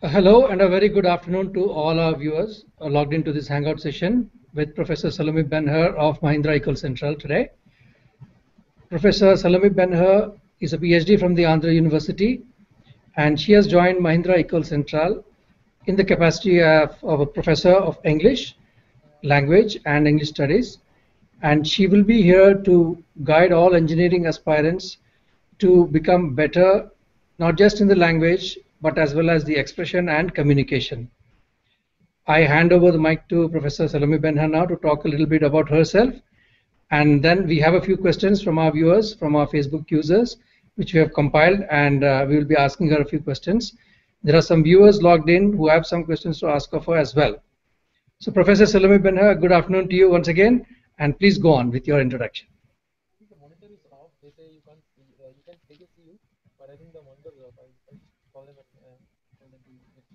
Hello and a very good afternoon to all our viewers logged into this Hangout session with Professor Salome Benhur of Mahindra Ecole Central today. Professor Salome Benhur is a PhD from the Andhra University, and she has joined Mahindra Ecole Central in the capacity of a professor of English language and English studies, and she will be here to guide all engineering aspirants to become better, not just in the language, but as well as the expression and communication. I hand over the mic to Professor Salome Benhur now to talk a little bit about herself. And then we have a few questions from our viewers, from our Facebook users, which we have compiled, and we will be asking her a few questions. There are some viewers logged in who have some questions to ask of her as well. So Professor Salome Benhur, good afternoon to you once again, and please go on with your introduction. The monitor is off. They say you can't see. They can see you, but I think the monitor is off. I just call them and tell them to switch.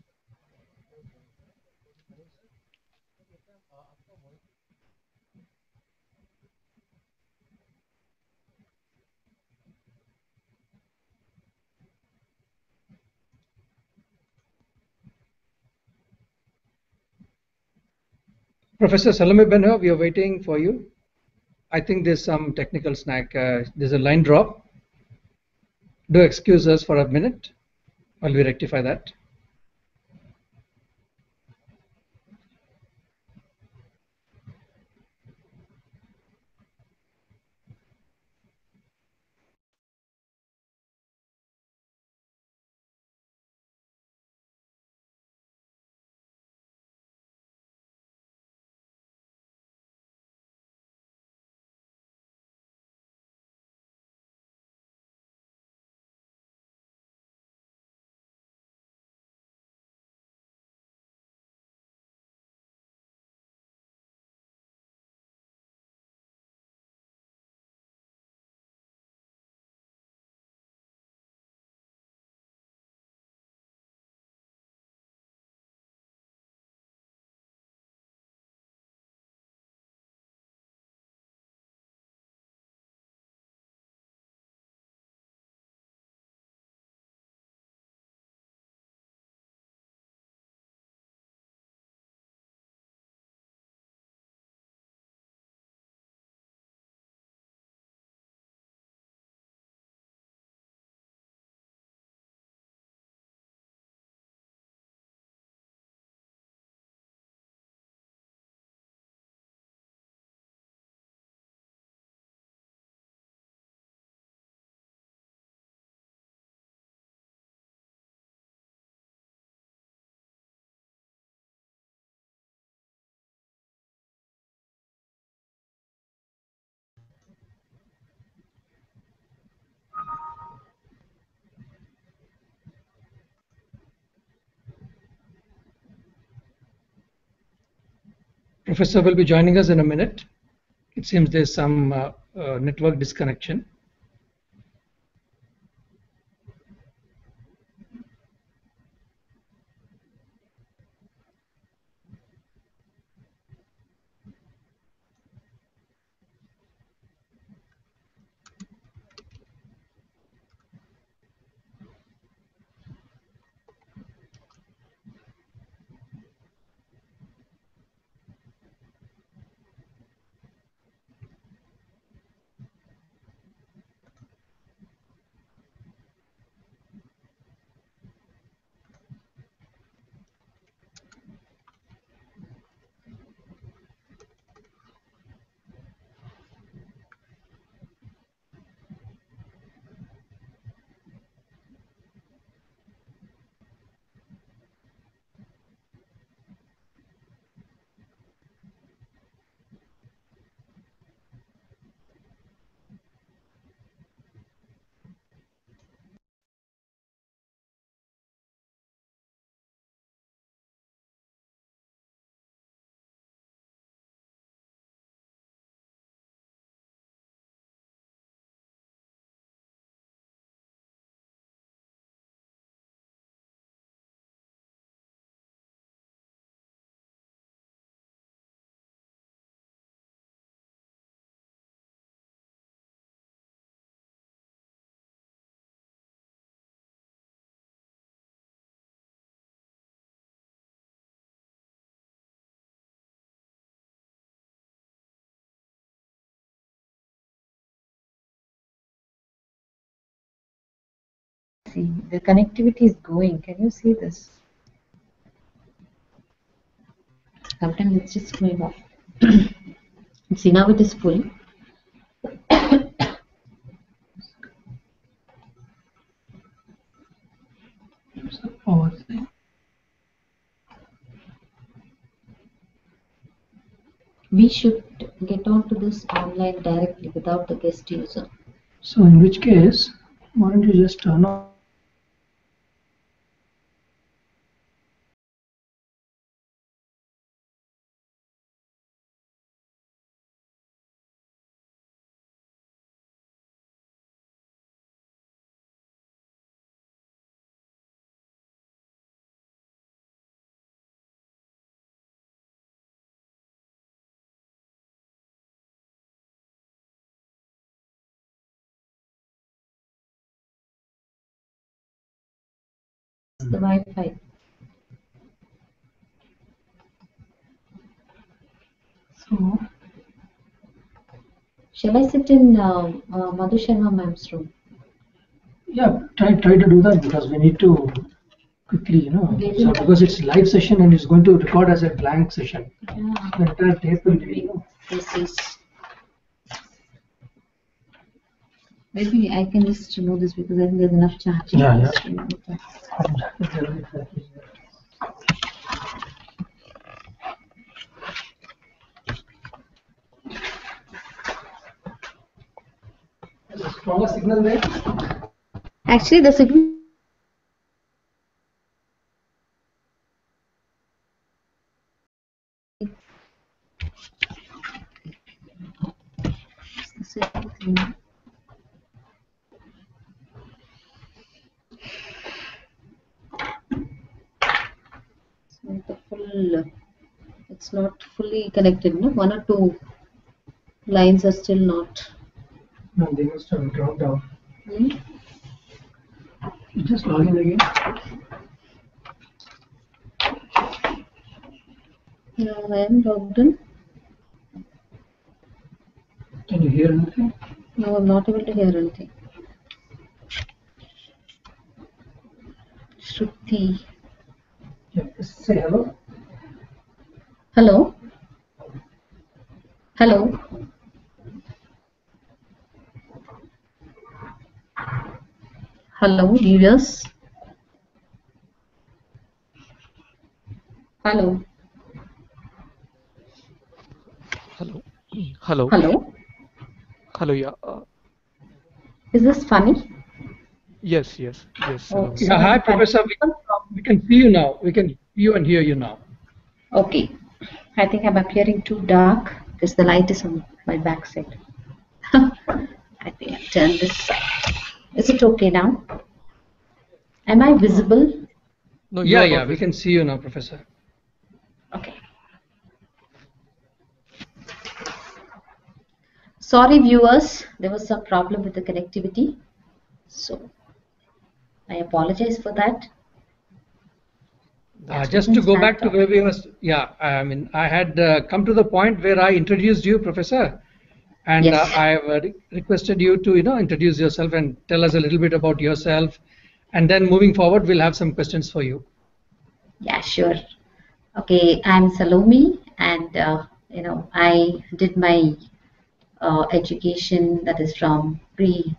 Professor Salome Benhur, we are waiting for you. I think there's some technical snack. There's a line drop. Do excuse us for a minute while we rectify that. Professor will be joining us in a minute. It seems there's some network disconnection. see. The connectivity is going. Can you see this? Sometimes it's just going off. See, now it is full. We should get onto this online directly without the guest user. So in which case, why don't you just turn on The Wi-Fi. so Shall I sit in Madhu Sharma ma'am's room? yeah, try to do that because we need to quickly, so because it's live session and it's going to record as a blank session. Yeah. The entire tape will be, This is. Maybe I can just remove this because I think there's enough charging. Yeah, yeah. Just remove that. There's a stronger signal there. Actually, the signal. It's not fully connected, no? One or two lines are still not. No, they must have dropped out. Hmm? You just log in again. Yeah, I am logged in. Can you hear anything? No, I'm not able to hear anything. Shruti. Yeah, just say hello. Hello? Hello? Hello, viewers? Hello? Hello. Hello. Hello? Hello. Yeah. Is this funny? Yes. Yes. Yes. Salome. Yeah, hi, Professor. We can see you now. We can see you and hear you now. Okay. I think I'm appearing too dark because the light is on my backside. I think I'll turn this side. Is it okay now? Am I visible? No, you are Yeah, not we can see you now, Professor. Okay. Sorry, viewers, there was some problem with the connectivity. So I apologize for that. Just to go back to where we was, I mean, I had come to the point where I introduced you, Professor, and Yes. I have requested you to, introduce yourself and tell us a little bit about yourself, and then moving forward, we'll have some questions for you. Yeah, sure. Okay, I'm Salome, and I did my education, that is from pre-KG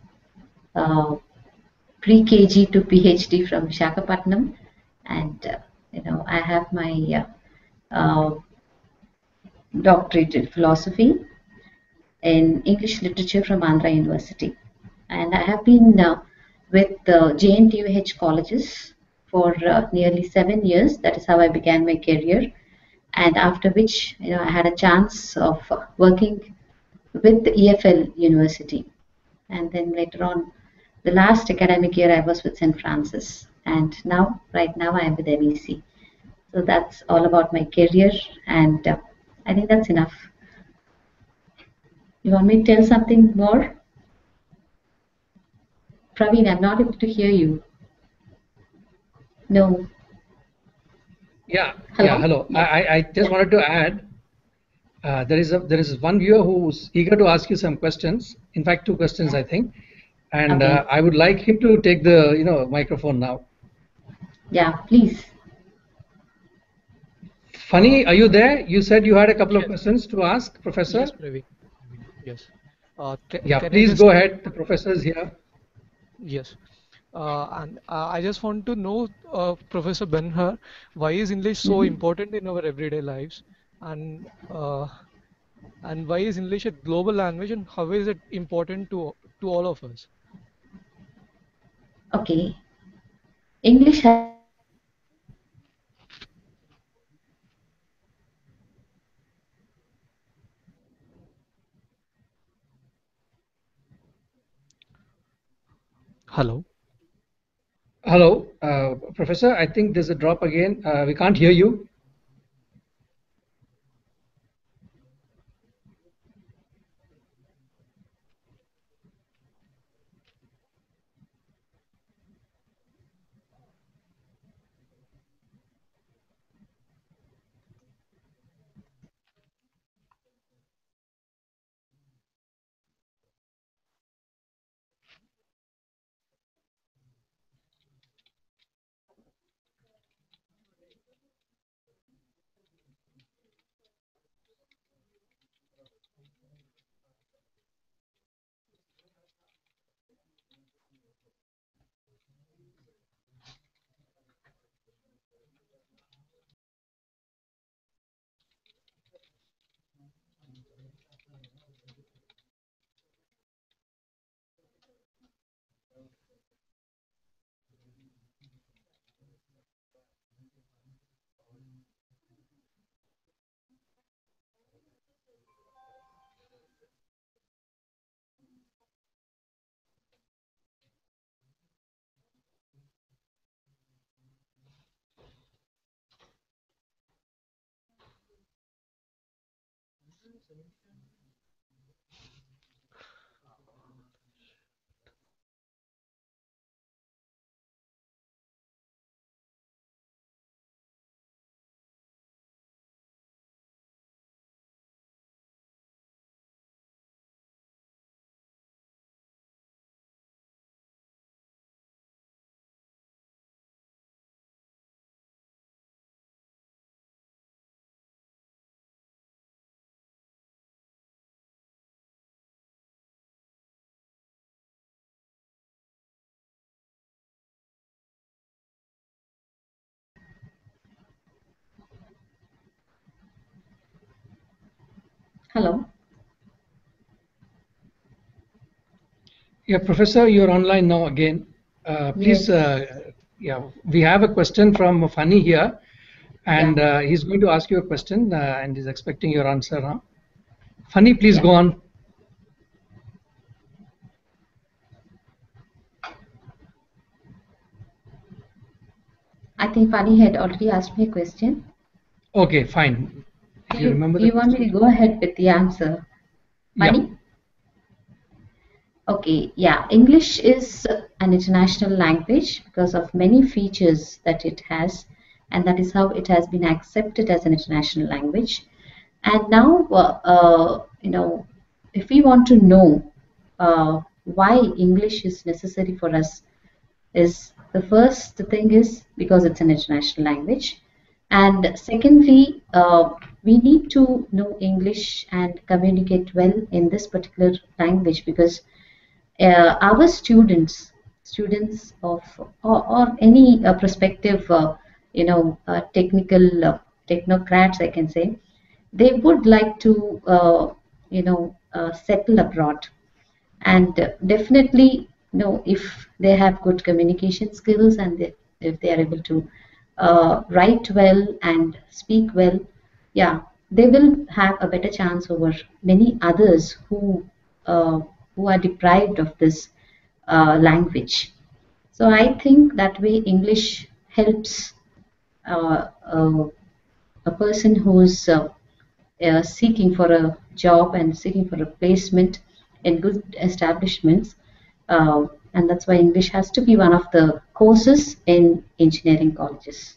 to PhD from Visakhapatnam, and I have my doctorate in philosophy in English literature from Andhra University, and I have been with JNTUH colleges for nearly 7 years. That is how I began my career, and after which I had a chance of working with the EFL University, and then later on, the last academic year I was with St. Francis, and right now I am with MEC. So that's all about my career, and I think that's enough. You want me to tell something more? Praveen, I'm not able to hear you. No. Yeah, Hello? hello. I just wanted to add, there is one viewer who's eager to ask you some questions. In fact, two questions, I think. and Okay. I would like him to take the microphone now. Yeah, please. Uh, Funny, are you there? You said you had a couple of yes, questions to ask, Professor. yes, Praveen. Yes. Yeah, Can I please just go ahead. The professor is here. yes. And I just want to know, Professor Benhur, why is English so Mhm. important in our everyday lives, and and why is English a global language, and how is it important to all of us? Okay. English has Hello. Hello, Professor. I think there's a drop again. We can't hear you. hello. Yeah, Professor, you're online now again. Please, Yes. yeah, we have a question from Funny here, Yeah. and he's going to ask you a question, and he's expecting your answer now. Funny, please Yeah. go on. I think Fanny had already asked me a question. Okay, fine. Do You you remember do the you want me question? to go ahead with the answer? Yeah. Fanny? Okay, yeah. English is an international language because of many features that it has, and that is how it has been accepted as an international language. And now, if we want to know why English is necessary for us, is the first thing is because it's an international language, and secondly, we need to know English and communicate well in this particular language because our students of or any prospective technical technocrats, I can say, they would like to settle abroad, and definitely, if they have good communication skills and if they are able to write well and speak well, yeah, they will have a better chance over many others uh, who are deprived of this language. So I think that way English helps uh, uh, a person who's seeking for a job and seeking for a placement in good establishments. Uh, and that's why English has to be one of the courses in engineering colleges.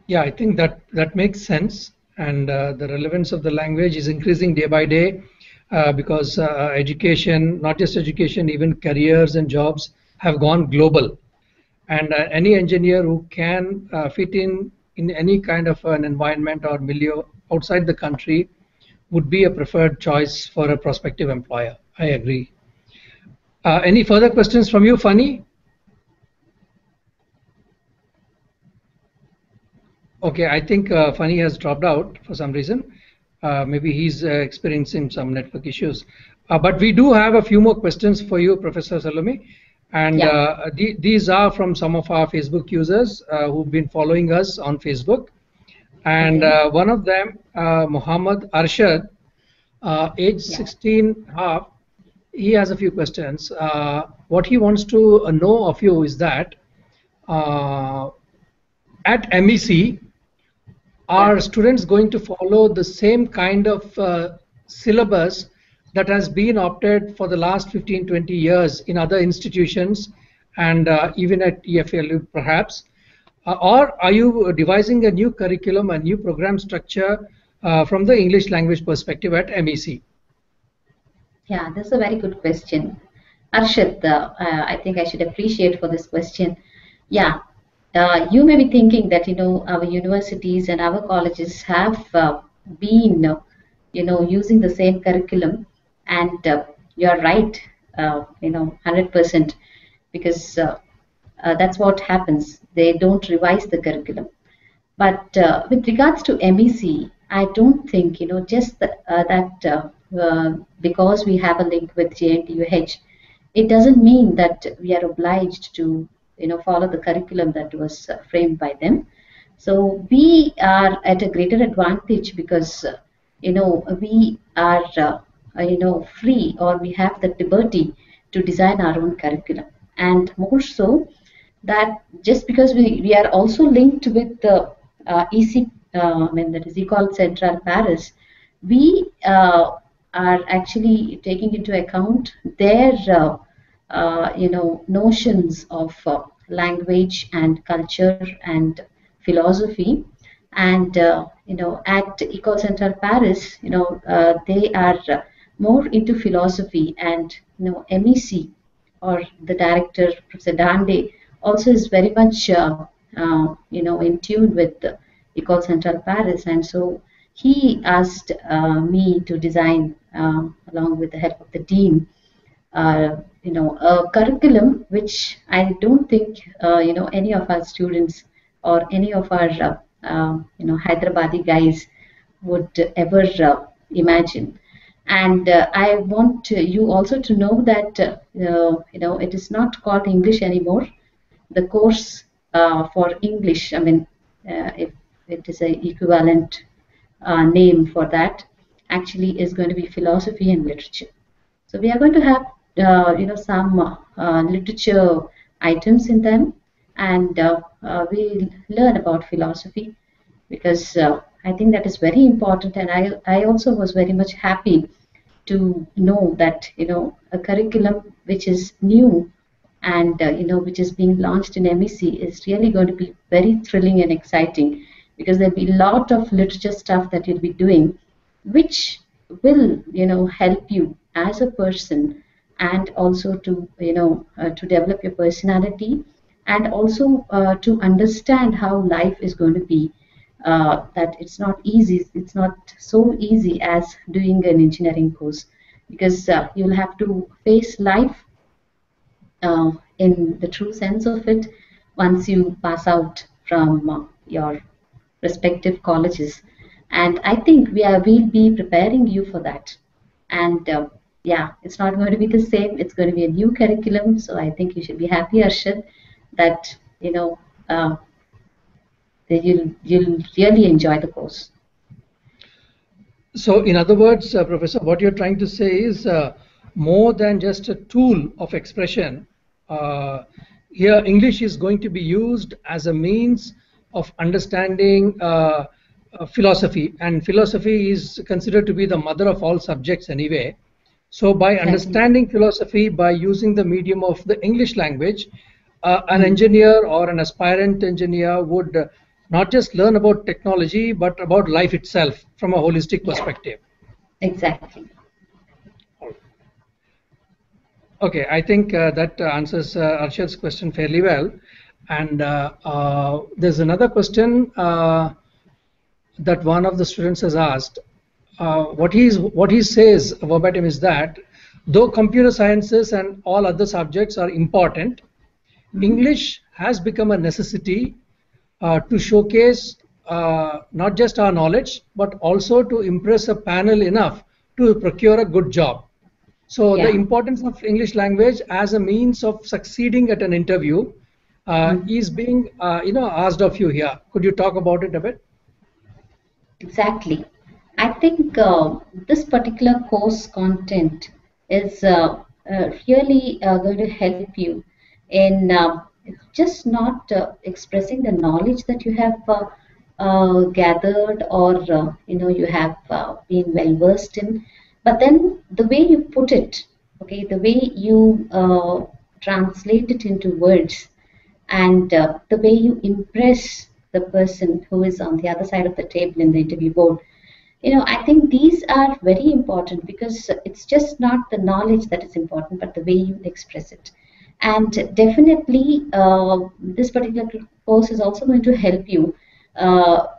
Yeah, I think that makes sense. and the relevance of the language is increasing day by day because education, not just education, even careers and jobs have gone global. And any engineer who can fit in any kind of an environment or milieu outside the country would be a preferred choice for a prospective employer. I agree. Any further questions from you, Funny? Okay, I think Funny has dropped out for some reason. Maybe he's experiencing some network issues. But we do have a few more questions for you, Professor Salome. And Yeah. these are from some of our Facebook users who've been following us on Facebook. And Okay. one of them, Muhammad Arshad, age Yeah. 16 half, he has a few questions. What he wants to know of you is that uh, at MEC, Yeah. are students going to follow the same kind of syllabus that has been opted for the last 15-20 years in other institutions and even at EFLU perhaps? Or are you devising a new curriculum, a new program structure from the English language perspective at MEC? Yeah, that's a very good question. Arshad, I think I should appreciate for this question. Yeah, you may be thinking that, our universities and our colleges have been, using the same curriculum, and you're right, 100%, because that's what happens. They don't revise the curriculum. But with regards to MEC, I don't think, just because we have a link with JNTUH, it doesn't mean that we are obliged to, follow the curriculum that was framed by them. So we are at a greater advantage because, we are, free, or we have the liberty to design our own curriculum. And more so, that just because we are also linked with the EC, that is Ecole Centrale Paris, we are actually taking into account their, notions of language and culture and philosophy. And, at Ecole Centrale Paris, they are more into philosophy, and, MEC, or the director, Professor Dande, also is very much, in tune with the Ecole Centrale Paris. And so he asked me to design, along with the head of the team, a curriculum which I don't think, any of our students or any of our, Hyderabadi guys would ever imagine. And I want you also to know that, it is not called English anymore. The course for English, if it is a equivalent name for that, actually is going to be philosophy and literature. So we are going to have, some literature items in them, and we learn about philosophy, because I think that is very important. And I also was very much happy to know that, a curriculum which is new, and which is being launched in MEC, is really going to be very thrilling and exciting, because there'll be a lot of literature stuff that you'll be doing, which will, help you as a person, and also to, to develop your personality, and also to understand how life is going to be. That it's not easy. It's not so easy as doing an engineering course, because you'll have to face life in the true sense of it once you pass out from your respective colleges. And I think we'll be preparing you for that. And yeah, it's not going to be the same. It's going to be a new curriculum. So I think you should be happy, Arshad, that, that you'll really enjoy the course. So in other words, Professor, what you're trying to say is more than just a tool of expression. Here, English is going to be used as a means of understanding philosophy, and philosophy is considered to be the mother of all subjects anyway. So by Exactly. understanding philosophy, by using the medium of the English language, an engineer or an aspirant engineer would not just learn about technology, but about life itself from a holistic perspective. Exactly. Okay, I think that answers Arshad's question fairly well. And there's another question that one of the students has asked. What he says verbatim is that though computer sciences and all other subjects are important, English has become a necessity to showcase not just our knowledge, but also to impress a panel enough to procure a good job. So the Yeah. importance of English language as a means of succeeding at an interview is being asked of you here. Could you talk about it a bit? Exactly. I think this particular course content is really going to help you in just not expressing the knowledge that you have gathered or you have been well versed in, but then the way you put it, okay, the way you translate it into words, and the way you impress the person who is on the other side of the table in the interview board. I think these are very important because it's just not the knowledge that is important, but the way you express it. And definitely, this particular course is also going to help you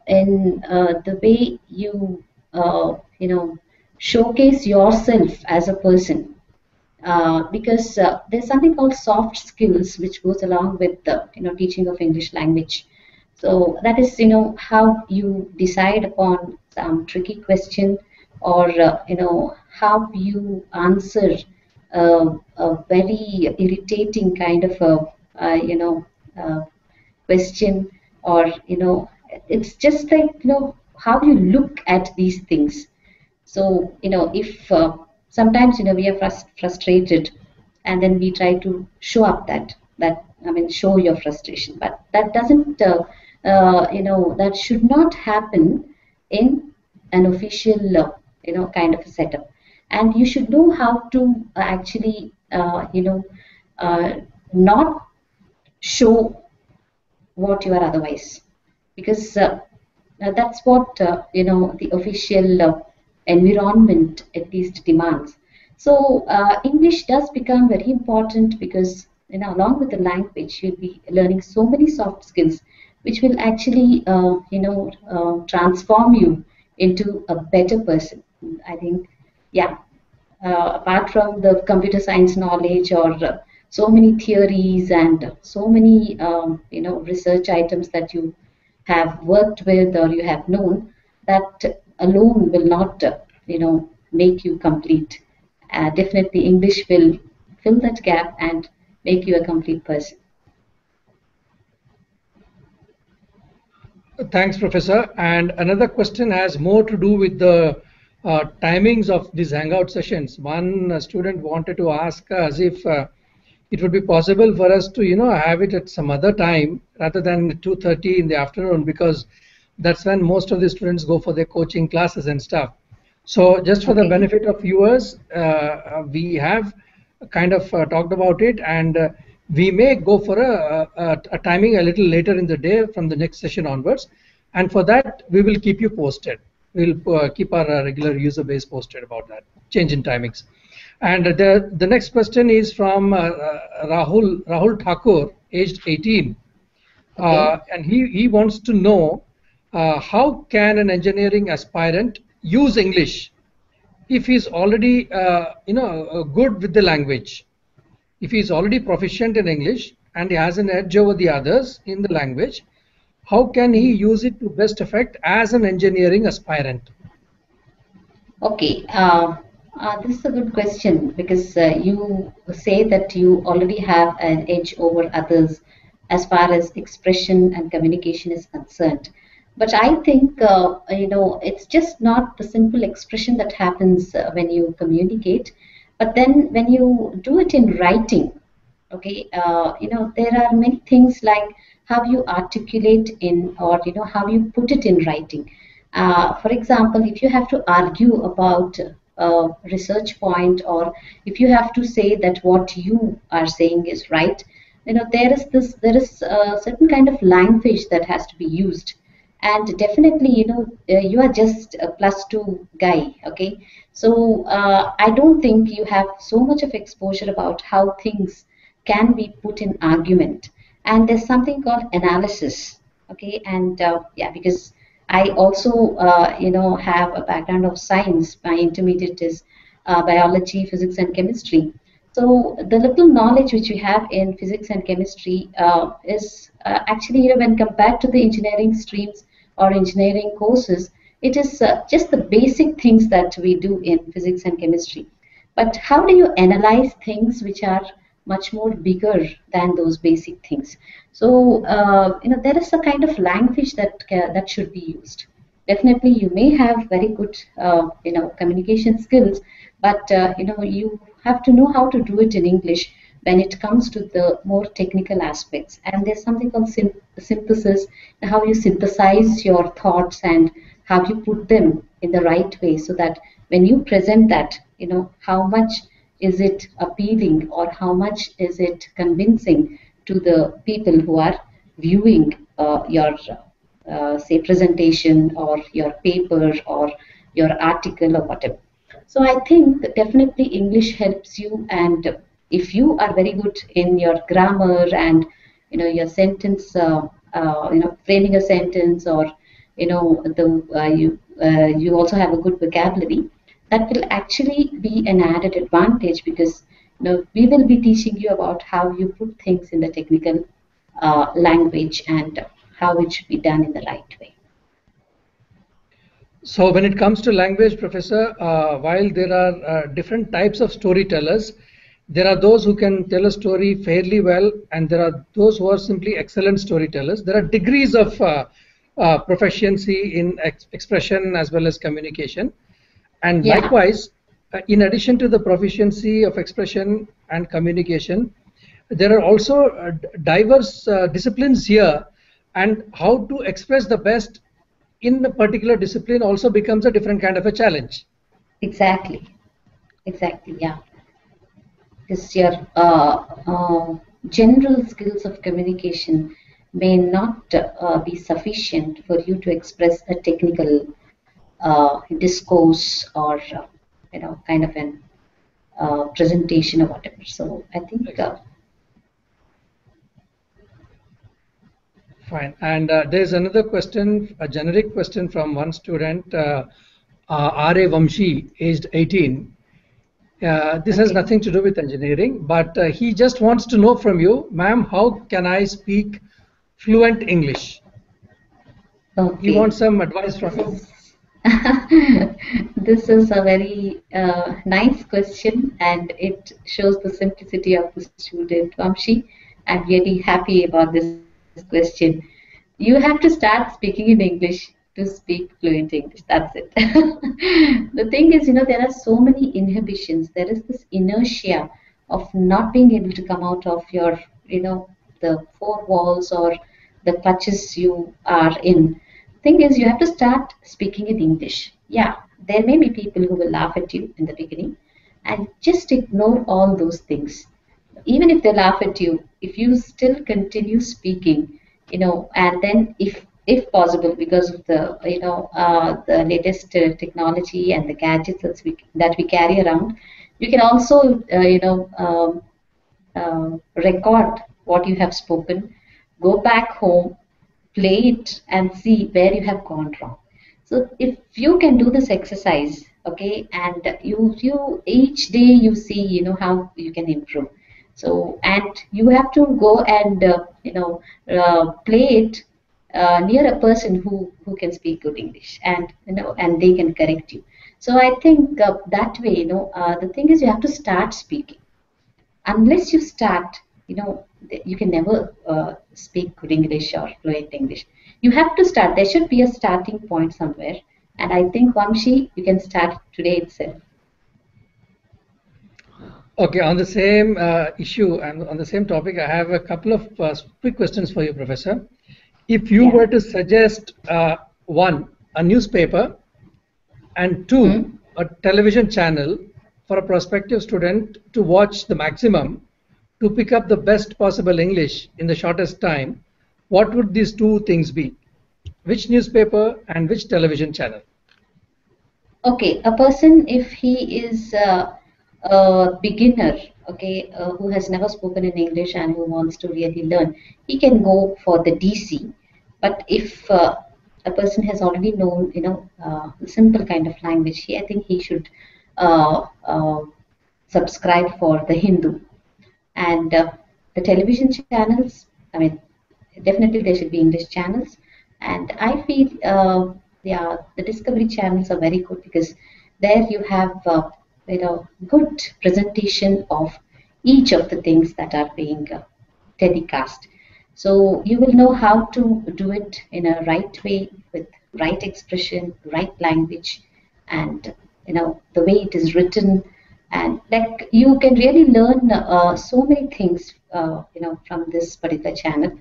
in the way you, showcase yourself as a person, because there's something called soft skills which goes along with the teaching of English language. So that is how you decide upon some tricky question, or how you answer a very irritating kind of a uh, question, or it's just like how you look at these things. So, if sometimes, we are frustrated, and then we try to show up I mean, show your frustration, but that doesn't, that should not happen in an official, kind of a setup. And you should know how to actually, not show what you are otherwise, because that's what the official environment at least demands. So English does become very important because along with the language you'll be learning so many soft skills which will actually transform you into a better person. I think, yeah, apart from the computer science knowledge, or so many theories and so many research items that you have worked with or you have known, that alone will not make you complete. Definitely English will fill that gap and make you a complete person. Thanks, Professor. And another question has more to do with the timings of these Hangout sessions. One student wanted to ask us if it would be possible for us to, have it at some other time rather than 2:30 in the afternoon, because that's when most of the students go for their coaching classes and stuff. So just for the Okay. benefit of viewers, we have kind of talked about it, and we may go for a timing a little later in the day from the next session onwards. And for that, we will keep you posted. We'll keep our regular user base posted about that change in timings. And the next question is from Rahul Thakur, aged 18. Okay. And he wants to know how can an engineering aspirant use English if he's already good with the language. If he's already proficient in English and he has an edge over the others in the language, how can he use it to best effect as an engineering aspirant? Okay, this is a good question because you say that you already have an edge over others as far as expression and communication is concerned. But I think, it's just not the simple expression that happens when you communicate, but then when you do it in writing, okay, there are many things like how you articulate in, or how you put it in writing. For example, if you have to argue about a research point, or if you have to say that what you are saying is right, there is a certain kind of language that has to be used. And definitely, you are just a +2 guy, okay? So I don't think you have so much of exposure about how things can be put in argument. And there's something called analysis, okay? And yeah, because I also, have a background of science. My intermediate is biology, physics, and chemistry. So the little knowledge which we have in physics and chemistry is actually, when compared to the engineering streams or engineering courses, it is just the basic things that we do in physics and chemistry. But how do you analyze things which are much more bigger than those basic things? So there is a kind of language that should be used. Definitely, you may have very good communication skills, but you have to know how to do it in English when it comes to the more technical aspects. And there's something called synthesis, how you synthesize your thoughts and how you put them in the right way, so that when you present that, how much is it appealing or how much is it convincing to the people who are viewing your say presentation or your paper or your article or whatever. So I think that definitely English helps you, and if you are very good in your grammar and your sentence, framing a sentence, or you also have a good vocabulary, that will actually be an added advantage, because we will be teaching you about how you put things in the technical language and how it should be done in the right way. So when it comes to language, Professor, while there are different types of storytellers, there are those who can tell a story fairly well, and there are those who are simply excellent storytellers. There are degrees of proficiency in expression as well as communication. And Yeah. likewise, in addition to the proficiency of expression and communication, there are also diverse disciplines here, and how to express the best in a particular discipline also becomes a different kind of a challenge. Exactly. Exactly. Yeah. Because your general skills of communication may not be sufficient for you to express a technical discourse or kind of an presentation or whatever. So I think Fine. And there's another question, a generic question from one student, R.A. Vamshi, aged 18. This has okay. nothing to do with engineering, but he just wants to know from you, ma'am, how can I speak fluent English? He Okay. wants some advice from you. This is a very nice question, and it shows the simplicity of the student. Vamshi, I'm really happy about this question. You have to start speaking in English to speak fluent English. That's it. The thing is, there are so many inhibitions. There is this inertia of not being able to come out of your, the four walls or the clutches you are in. Thing is, you have to start speaking in English. Yeah, there may be people who will laugh at you in the beginning, and just ignore all those things. Even if they laugh at you, if you still continue speaking, and then if possible, because of the latest technology and the gadgets that we carry around, you can also record what you have spoken, go back home, play it, and see where you have gone wrong. So if you can do this exercise, okay, and you each day you see, how you can improve. So, and you have to go and play it near a person who can speak good English, and and they can correct you. So I think that way, the thing is, you have to start speaking. Unless you start, you can never speak good English or fluent English. You have to start. There should be a starting point somewhere. And I think, Vamshi, you can start today itself. Okay, on the same issue and on the same topic, I have a couple of quick questions for you, Professor. If you Yeah. were to suggest one, a newspaper, and two, a television channel for a prospective student to watch the maximum, to pick up the best possible English in the shortest time, what would these two things be? Which newspaper and which television channel? Okay, a person, if he is a beginner, okay, who has never spoken in English and who wants to really learn, he can go for the DC. But if a person has already known, the simple kind of language, I think he should uh, uh, subscribe for the Hindu. And the television channels, I mean, definitely there should be English channels. And I feel, yeah, the Discovery channels are very good because there you have, good presentation of each of the things that are being telecast. So you will know how to do it in a right way with right expression, right language, and the way it is written, and like you can really learn so many things from this particular channel.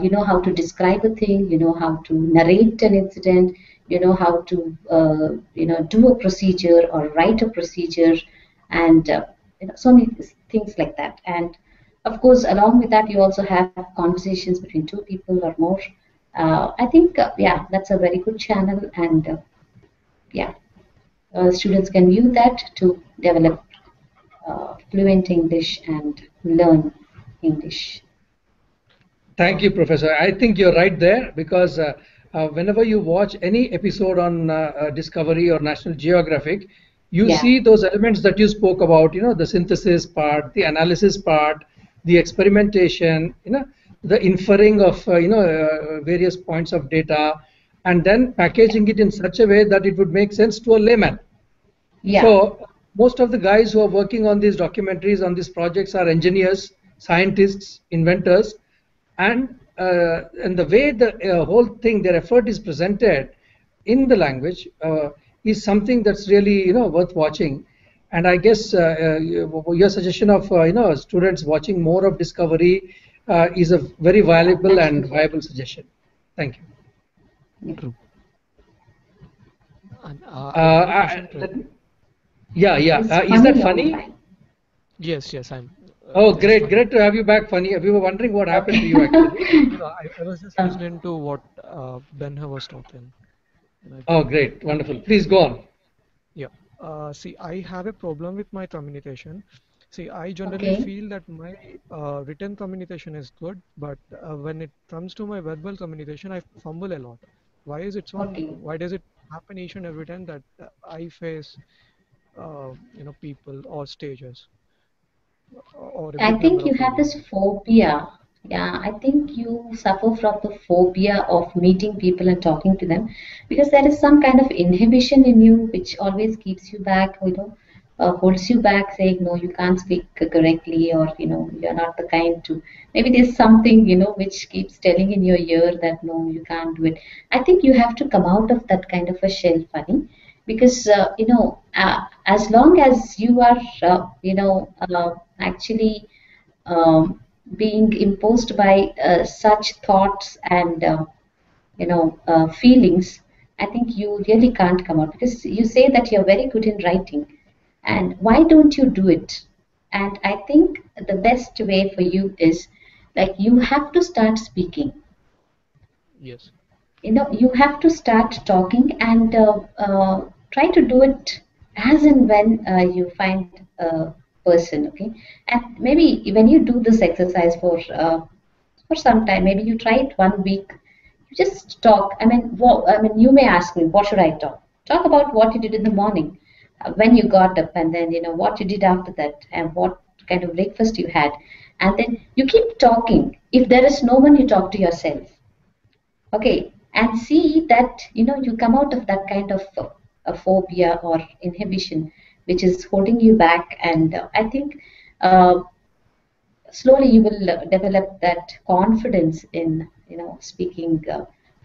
You know how to describe a thing, you know how to narrate an incident, you know how to do a procedure or write a procedure, and so many things like that. And of course, along with that, you also have conversations between two people or more. I think, yeah, that's a very good channel, and yeah, students can view that to develop fluent English and learn English. Thank you, Professor. I think you're right there because whenever you watch any episode on Discovery or National Geographic, you Yeah, see those elements that you spoke about, the synthesis part, the analysis part, the experimentation, the inferring of, various points of data, and then packaging it in such a way that it would make sense to a layman. yeah, So most of the guys who are working on these documentaries, on these projects are engineers, scientists, inventors, and the way the whole thing, their effort is presented in the language is something that's really worth watching. And I guess your suggestion of students watching more of Discovery is a very yeah, valuable and absolutely. viable suggestion. Thank you. Yeah. True. And I have a Uh, question, let, yeah, yeah. Is Is that funny funny? online? Yes, yes, I'm. Oh, This is great, funny. great to have you back, Funny. We were wondering what happened to you actually. Okay. I was just Uh, listening to what Benhur was talking, and I Oh, joined. great, wonderful. Please go on. Yeah. See, I have a problem with my communication. See, I generally okay, feel that my written communication is good, but when it comes to my verbal communication, I fumble a lot. Why is it so? And okay. why does it happen each and every time that I face, people or stages or a I big number think you of have this audiences? phobia. Yeah, I think you suffer from the phobia of meeting people and talking to them because there is some kind of inhibition in you which always keeps you back, holds you back, saying, no, you can't speak correctly, or, you're not the kind to. Maybe there's something, which keeps telling in your ear that, no, you can't do it. I think you have to come out of that kind of a shell, Funny, because as long as you are actually um, being imposed by such thoughts and feelings, I think you really can't come out because you say that you're very good in writing, and why don't you do it? And I think the best way for you is, like, you have to start speaking. Yes. You have to start talking and try to do it as and when you find a person, okay? And maybe when you do this exercise for some time, maybe you try it 1 week, you just talk. I mean, you may ask me, what should I talk about? What you did in the morning, when you got up, and then what you did after that, and what kind of breakfast you had. And then you keep talking. If there is no one, you talk to yourself, okay, and see that you come out of that kind of a phobia or inhibition which is holding you back. And I think uh, slowly you will develop that confidence in speaking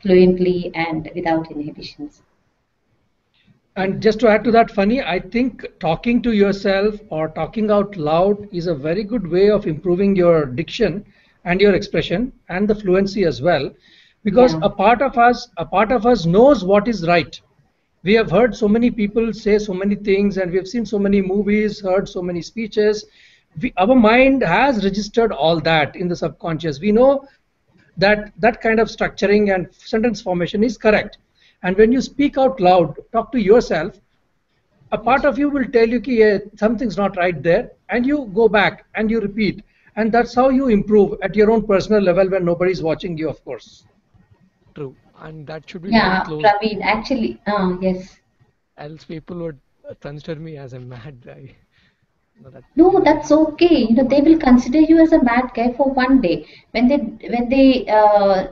fluently and without inhibitions. And just to add to that, Funny, I think talking to yourself or talking out loud is a very good way of improving your diction and your expression and the fluency as well, because Yeah, a part of us knows what is right. We have heard so many people say so many things, and we have seen so many movies, heard so many speeches, our mind has registered all that in the subconscious. We know that that kind of structuring and sentence formation is correct. And when you speak out loud, talk to yourself, a part Yes. of you will tell you कि yeah, something's not right there, and you go back and you repeat, and that's how you improve at your own personal level when nobody's watching you, of course. True. And that should be done Yeah, close, Praveen, actually, yes. else people would consider me as a mad guy. No, that No, really that's happens okay. a They lot. will consider you as a mad guy for one day. When they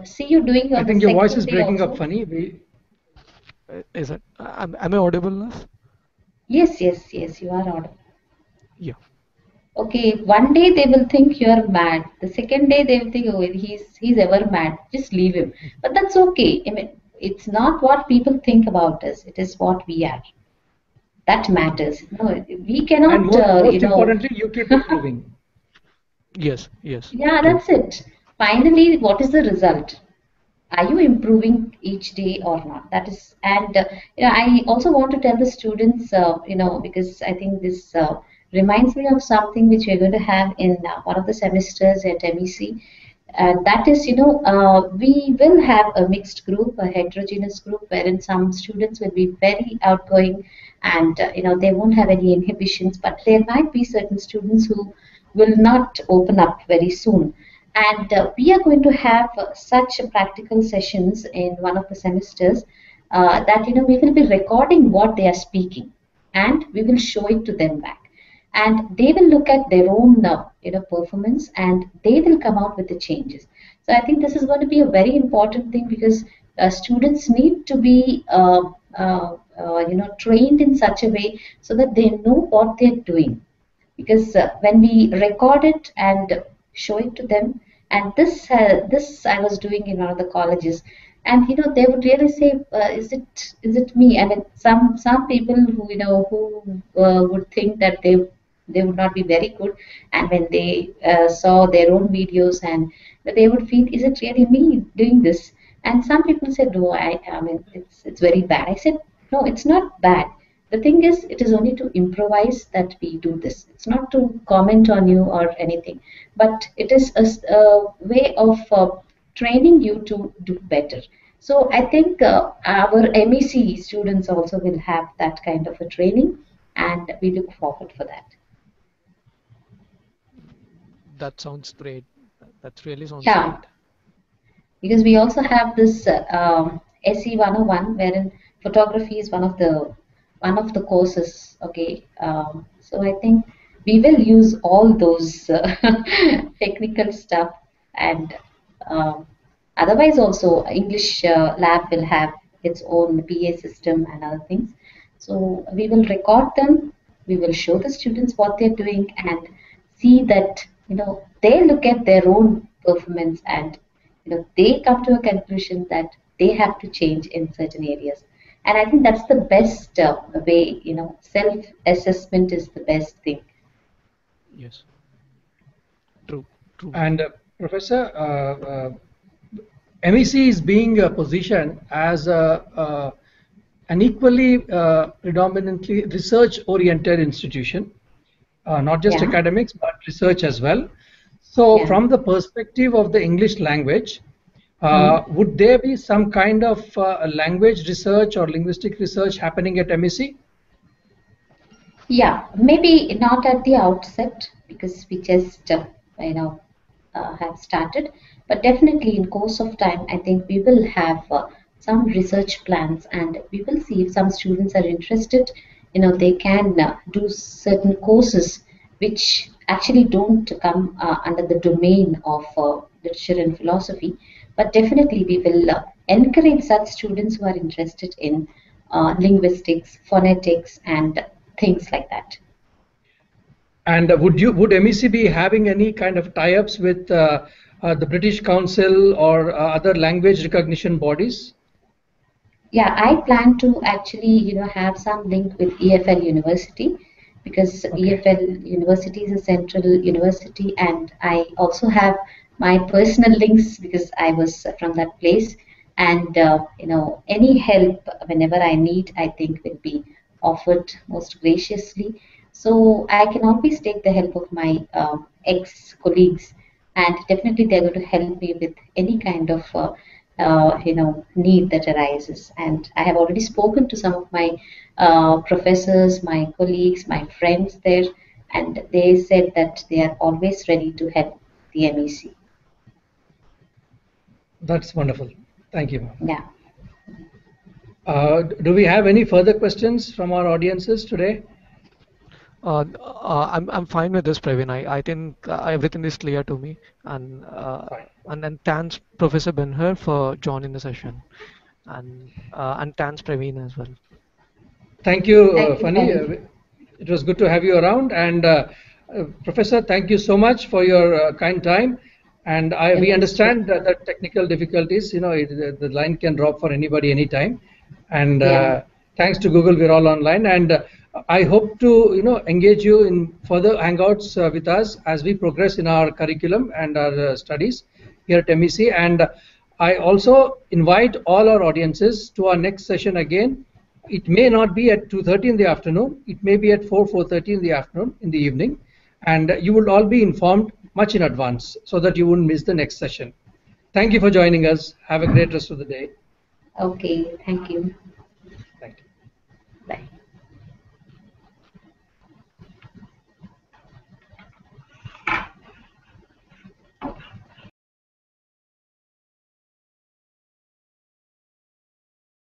see you doing I on the think your voice second is day breaking up also. funny. Is it? Am I audible enough? Yes, yes, yes, you are audible. Yeah. Okay, one day they will think you are mad. The second day they will think, oh, he's ever mad. Just leave him. But that's okay. I mean, it's not what people think about us. It is what we are. That True. matters. No, we And cannot, most importantly, you keep improving. Yes. Yes. Yeah, True. that's it. Finally, what is the result? Are you improving each day or not? That is, and I also want to tell the students, because I think this reminds me of something which we're going to have in one of the semesters at MEC. And that is, we will have a mixed group, a heterogeneous group, wherein some students will be very outgoing and, they won't have any inhibitions, but there might be certain students who will not open up very soon. And we are going to have such practical sessions in one of the semesters that, we will be recording what they are speaking and we will show it to them back, and they will look at their own performance and they will come out with the changes. So I think this is going to be a very important thing, because students need to be trained in such a way so that they know what they're doing, because when we record it and show it to them, and this I was doing in one of the colleges, and they would really say, is it me? I mean, some people who would think that they would not be very good, and when they saw their own videos, and they would feel, is it really me doing this? And some people said, no, I mean, it's very bad. I said, no, it's not bad. The thing is, it is only to improvise that we do this. It's not to comment on you or anything, but it is a way of training you to do better. So I think our MEC students also will have that kind of a training, and we look forward for that. That sounds great. That really sounds Yeah, great. because we also have this SE 101, wherein photography is one of the courses. Okay, so I think we will use all those technical stuff, and um, otherwise also English lab will have its own PA system and other things. So we will record them, we will show the students what they're doing, and see that they look at their own performance, and they come to a conclusion that they have to change in certain areas. And I think that's the best way. Self assessment is the best thing. Yes. True. True. And Professor, MEC is being positioned as an equally predominantly research-oriented institution, not just Yeah, academics, but research as well. So, yeah. from the perspective of the English language, Hmm. would there be some kind of language research or linguistic research happening at MEC? Yeah, maybe not at the outset, because we just have started, but definitely in course of time, I think we will have some research plans, and we will see if some students are interested. They can do certain courses which actually don't come under the domain of literature and philosophy, but definitely we will encourage such students who are interested in linguistics, phonetics, and things like that. And would MEC be having any kind of tie-ups with the British Council or other language recognition bodies? Yeah, I plan to actually, have some link with EFL University, because Okay. EFL University is a central university, and I also have my personal links because I was from that place. And any help whenever I need, I think will be offered most graciously. So I can always take the help of my ex-colleagues, and definitely they're going to help me with any kind of need that arises. And I have already spoken to some of my professors, my colleagues, my friends there, and they said that they are always ready to help the MEC. That's wonderful. Thank you, ma'am. Yeah. Do we have any further questions from our audiences today? I'm fine with this, Praveen. I think everything is clear to me, Fine. and then thanks Professor Benhur for joining the session, and thanks Praveen as well. Thank you, Thank you, Fanny. Fanny. It was good to have you around. And Professor, thank you so much for your kind time. And You're we most understand welcome. the technical difficulties. The line can drop for anybody anytime. And Yeah. thanks to Google, we're all online. And I hope to engage you in further hangouts with us as we progress in our curriculum and our studies here at MEC. And I also invite all our audiences to our next session again. It may not be at 2:30 in the afternoon. It may be at 4:30 in the afternoon, in the evening. And you will all be informed much in advance so that you wouldn't miss the next session. Thank you for joining us. Have a great rest of the day. Okay. Thank you. Thank you. Bye.